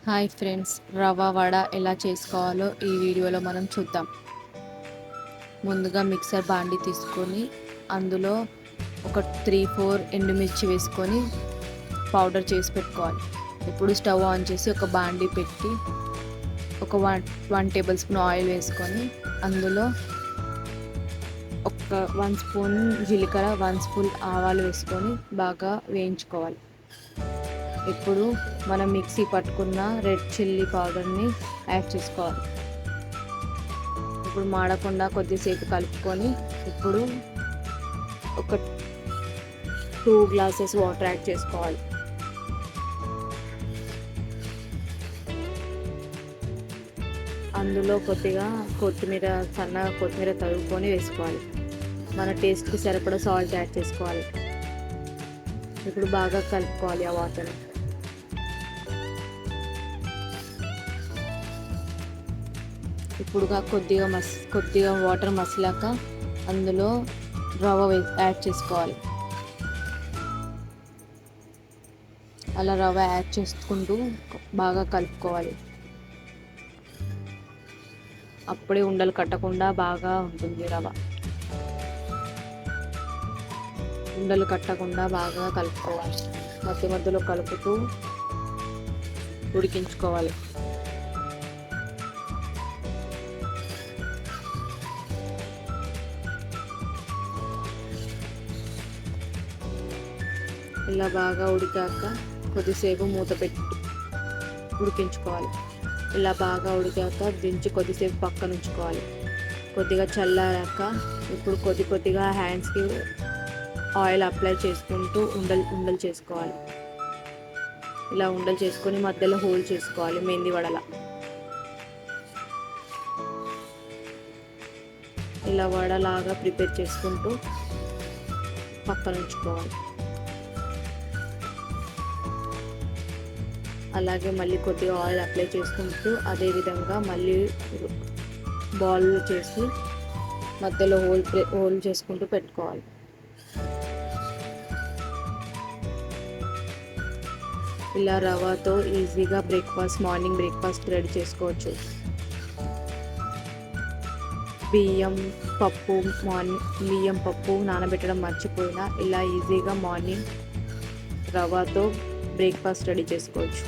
Hi friends, రవ్వ వడ ఎలా చేసుకోవాలో ఈ వీడియోలో మనం చూద్దాం. ముందుగా మిక్సర్ బాండి తీసుకొని అందులో ఒక 3-4 ఎండుమిర్చి వేసుకొని పౌడర్ చేసి పెట్టుకోవాలి. ఇప్పుడు స్టవ్ ఆన్ చేసి ఒక బాండి పెట్టి ఒక 1 టేబుల్ స్పూన్ ఆయిల్ వేసుకొని అందులో ఒక 1 స్పూన్ జీలకర్ర, 1 స్పూన్ ఆవాలు వేసుకొని బాగా వేయించుకోవాలి. ఇప్పుడు మనం మిక్సీ పట్టుకున్న రెడ్ చిల్లీ పౌడర్ని యాడ్ చేసుకోవాలి. ఇప్పుడు మాడకుండా కొద్దిసేపు కలుపుకొని ఇప్పుడు ఒక 2 గ్లాసెస్ వాటర్ యాడ్ చేసుకోవాలి. అందులో కొద్దిగా సన్నగా కొత్తిమీర తరుగుకొని వేసుకోవాలి. మన టేస్ట్కి సరిపడా సాల్ట్ యాడ్ చేసుకోవాలి. ఇప్పుడు బాగా కలుపుకోవాలి ఆ వాటర్. ఇప్పుడు కొద్దిగా వాటర్ మసిలాక అందులో రవ్వ యాడ్ చేసుకోవాలి. అలా రవ్వ యాడ్ చేసుకుంటూ బాగా కలుపుకోవాలి. అప్పుడే ఉండలు కట్టకుండా బాగా ఉంటుంది రవ్వ. ఉండలు కట్టకుండా బాగా కలుపుకోవాలి. మధ్య మధ్యలో కలుపుతూ ఉడికించుకోవాలి. ఇలా బాగా ఉడికాక కొద్దిసేపు మూత పెట్టి ఉడికించుకోవాలి. ఇలా బాగా ఉడికాక దించి కొద్దిసేపు పక్కన ఉంచుకోవాలి. కొద్దిగా చల్లారాక ఇప్పుడు కొద్దిగా హ్యాండ్స్కి ఆయిల్ అప్లై చేసుకుంటూ ఉండలు చేసుకోవాలి. ఇలా ఉండలు చేసుకొని మధ్యలో హోల్ చేసుకోవాలి మెంతి వడల. ఇలా వడలాగా ప్రిపేర్ చేసుకుంటూ పక్కన ఉంచుకోవాలి. అలాగే మళ్ళీ కొద్దిగా ఆయిల్ అప్లై చేసుకుంటూ అదే విధంగా మళ్ళీ బాల్ చేసి మధ్యలో హోల్ చేసుకుంటూ పెట్టుకోవాలి. ఇలా రవ్వతో ఈజీగా మార్నింగ్ బ్రేక్ఫాస్ట్ రెడీ చేసుకోవచ్చు. బియ్యం పప్పు నానబెట్టడం మర్చిపోయినా ఇలా ఈజీగా మార్నింగ్ రవ్వతో బ్రేక్ఫాస్ట్ రెడీ చేసుకోవచ్చు.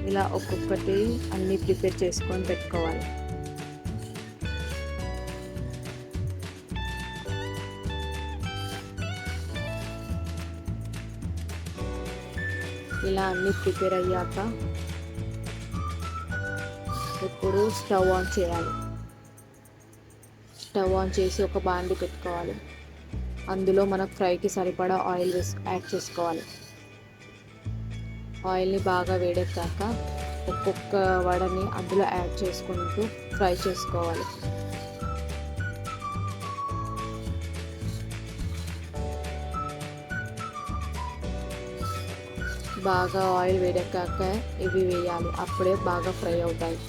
ఇలా ఒక్కొక్కటి అన్నీ ప్రిపేర్ చేసుకొని పెట్టుకోవాలి. ఇలా అన్నీ ప్రిపేర్ అయ్యాక ఇప్పుడు స్టవ్ ఆన్ చేయాలి. స్టవ్ ఆన్ చేసి ఒక బాండి పెట్టుకోవాలి. అందులో మనకు ఫ్రైకి సరిపడా ఆయిల్ యాడ్ చేసుకోవాలి. ఆయిల్ని బాగా వేడెక్కాక ఒక్కొక్క వడని అందులో యాడ్ చేసుకుంటూ ఫ్రై చేసుకోవాలి. బాగా ఆయిల్ వేడెక్కాక ఇవి వేయాలి. అప్పుడే బాగా ఫ్రై అవుతాయి.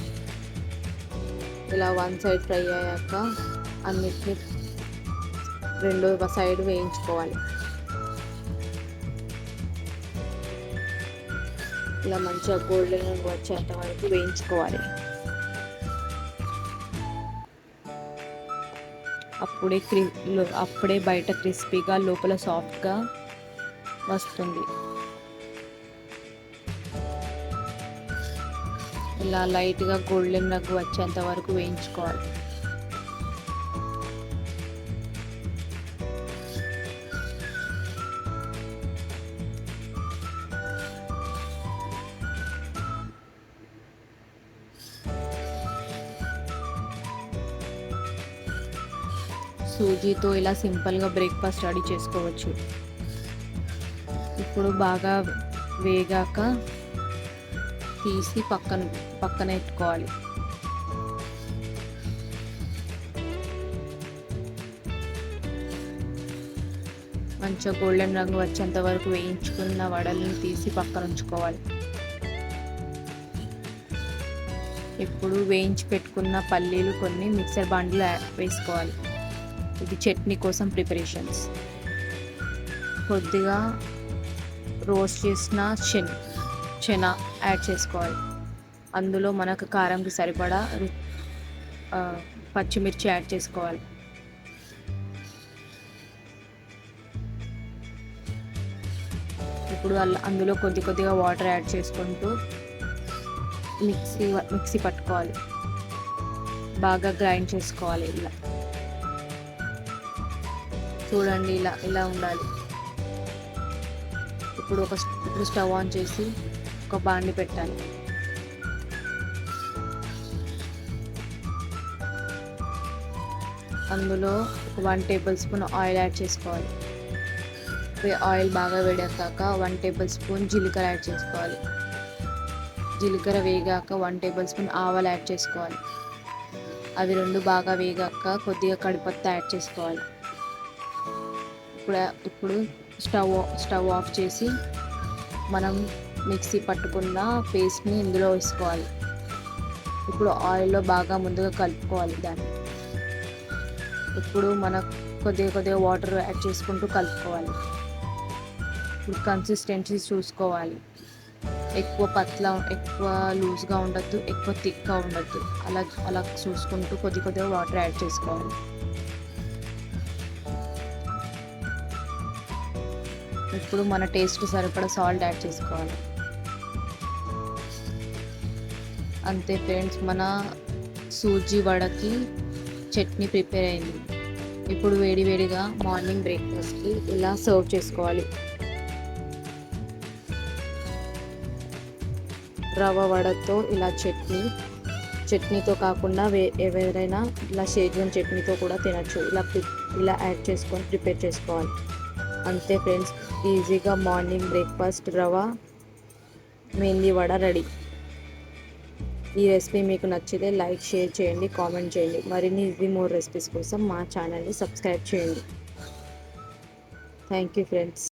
ఇలా 1 సైడ్ ఫ్రై అయ్యాక అన్నిటిని రెండో సైడ్ వేయించుకోవాలి. ఇలా మంచిగా గోల్డెన్ వచ్చేంత వరకు వేయించుకోవాలి. అప్పుడే బయట క్రిస్పీగా లోపల సాఫ్ట్గా వస్తుంది. ఇలా లైట్గా గోల్డెన్ రంగు వచ్చేంత వరకు వేయించుకోవాలి. సూజీతో ఇలా సింపుల్గా బ్రేక్ఫాస్ట్ రెడీ చేసుకోవచ్చు. ఇప్పుడు బాగా వేగాక తీసి పక్కన పెట్టుకోవాలి. మంచిగా గోల్డెన్ రంగు వచ్చేంత వరకు వేయించుకున్న వడల్ని తీసి పక్కన ఉంచుకోవాలి. ఇప్పుడు వేయించి పెట్టుకున్న పల్లీలు కొన్ని మిక్సర్ బాండిలో వేసుకోవాలి. ఇది చట్నీ కోసం ప్రిపరేషన్స్. కొద్దిగా రోస్ట్ చేసిన చెన యాడ్ చేసుకోవాలి. అందులో మనకు కారంకి సరిపడా పచ్చిమిర్చి యాడ్ చేసుకోవాలి. ఇప్పుడు అందులో కొద్దిగా వాటర్ యాడ్ చేసుకుంటూ మిక్సీ పట్టుకోవాలి. బాగా గ్రైండ్ చేసుకోవాలి. ఇలా చూడండి, ఇలా ఉండాలి. ఇప్పుడు స్టవ్ ఆన్ చేసి ఒక బాండి పెట్టాలి. అందులో ఒక 1 టేబుల్ స్పూన్ ఆయిల్ యాడ్ చేసుకోవాలి. ఆయిల్ బాగా వేడాక 1 టేబుల్ స్పూన్ జీలకర్ర యాడ్ చేసుకోవాలి. జీలకర్ర వేగాక 1 టేబుల్ స్పూన్ ఆవాలు యాడ్ చేసుకోవాలి. అవి 2 బాగా వేగాక కొద్దిగా కడిపత్త యాడ్ చేసుకోవాలి. ఇప్పుడు స్టవ్ ఆఫ్ చేసి మనం మిక్సీ పట్టుకున్న పేస్ట్ని ఇందులో వేసుకోవాలి. ఇప్పుడు ఆయిల్లో బాగా ముందుగా కలుపుకోవాలి దాన్ని. ఇప్పుడు కొద్దిగా వాటర్ యాడ్ చేసుకుంటూ కలుపుకోవాలి. ఇప్పుడు కన్సిస్టెన్సీ చూసుకోవాలి. ఎక్కువ లూజ్గా ఉండద్దు, ఎక్కువ థిక్గా ఉండద్దు. అలా చూసుకుంటూ కొద్దిగా వాటర్ యాడ్ చేసుకోవాలి. ఇప్పుడు మన టేస్ట్ సరిపడా సాల్ట్ యాడ్ చేసుకోవాలి. అంతే ఫ్రెండ్స్, మన సూజీ వడకి చట్నీ ప్రిపేర్ అయింది. ఇప్పుడు వేడివేడిగా మార్నింగ్ బ్రేక్ఫాస్ట్కి ఇలా సర్వ్ చేసుకోవాలి. రవ్వ వడతో ఇలా చట్నీతో కాకుండా ఎవరైనా ఇలా షేజ్వాన్ చట్నీతో కూడా తినచ్చు. ఇలా యాడ్ చేసుకొని ప్రిపేర్ చేసుకోవాలి. అంతే ఫ్రెండ్స్, ఈజీగా మార్నింగ్ బ్రేక్ఫాస్ట్ రవ్వ మెహందీ వడ రెడీ. ఈ రెసిపీ మీకు నచ్చితే లైక్, షేర్ చేయండి, కామెంట్ చేయండి. మరిన్ని మోర్ రెసిపీస్ కోసం మా ఛానల్ని సబ్స్క్రైబ్ చేయండి. Thank you friends.